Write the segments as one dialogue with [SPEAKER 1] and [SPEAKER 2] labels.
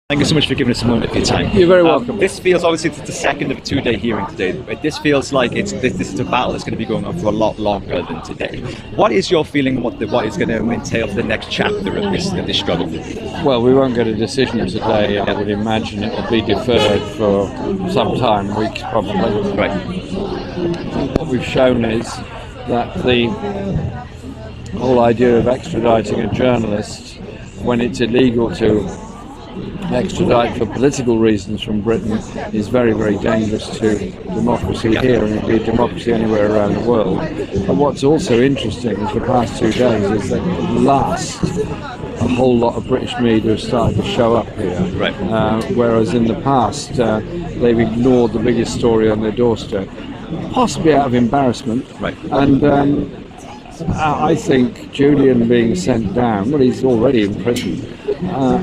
[SPEAKER 1] Thank you so much for giving us a moment of your time.
[SPEAKER 2] You're very welcome.
[SPEAKER 1] This feels, obviously, it's the second of a two-day hearing today, but this feels like this is a battle that's going to be going on for a lot longer than today. What is your feeling what is going to entail for the next chapter of this struggle?
[SPEAKER 2] Well, we won't get a decision today. I would imagine it will be deferred for some time, weeks probably.
[SPEAKER 1] Right.
[SPEAKER 2] What we've shown is that the whole idea of extraditing a journalist when it's illegal to extradite for political reasons from Britain is very, very dangerous to democracy here and indeed democracy anywhere around the world. And what's also interesting is the past 2 days is that at last a whole lot of British media have started to show up here,
[SPEAKER 1] right.
[SPEAKER 2] Whereas in the past they've ignored the biggest story on their doorstep, possibly out of embarrassment.
[SPEAKER 1] Right.
[SPEAKER 2] And I think Julian being sent down, well, he's already in prison,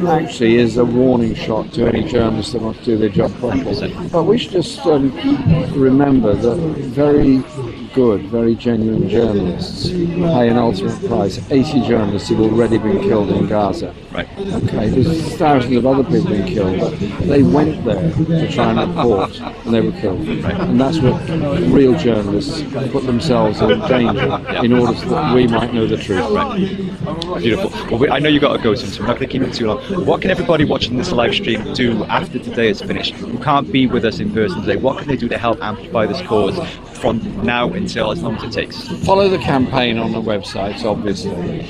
[SPEAKER 2] actually is a warning shot to any journalists that want to do their job properly. But we should just remember that very good, very genuine journalists pay an ultimate price. 80 journalists have already been killed in Gaza.
[SPEAKER 1] Right.
[SPEAKER 2] Okay, there's thousands of other people being killed, but they went there to try and report and they were killed.
[SPEAKER 1] Right.
[SPEAKER 2] And that's what real journalists put themselves in danger in order that we might know the truth.
[SPEAKER 1] Right. Beautiful. Well, I know you've got to go soon, so I'm not going to keep it too long. What can everybody watching this live stream do after today is finished, who can't be with us in person today? What can they do to help amplify this cause from now until as long as it takes?
[SPEAKER 2] Follow the campaign on the websites, obviously.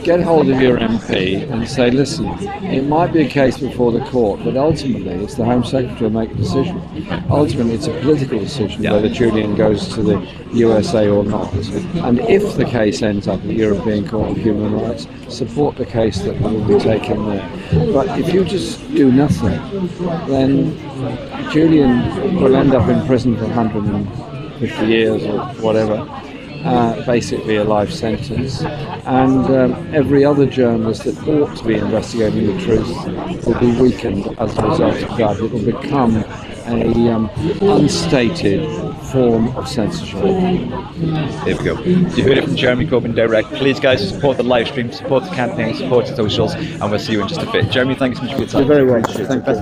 [SPEAKER 2] Get hold of your MP and say, listen, it might be a case before the court, but ultimately it's the Home Secretary who will make a decision. Ultimately it's a political decision whether Julian goes to the USA or not. And if the case ends up at the European Court of Human Rights, support the case that will be taken there. But if you just do nothing, then Julian will end up in prison for 150 years or whatever. Basically a life sentence, and every other journalist that ought to be investigating the truth will be weakened as a result of that. It will become an unstated form of censorship.
[SPEAKER 1] There we go. You heard it from Jeremy Corbyn direct. Please, guys, support the live stream, support the campaign, support the socials, and we'll see you in just a bit. Jeremy, thank you so much for your time.
[SPEAKER 2] You're very welcome. Thank you.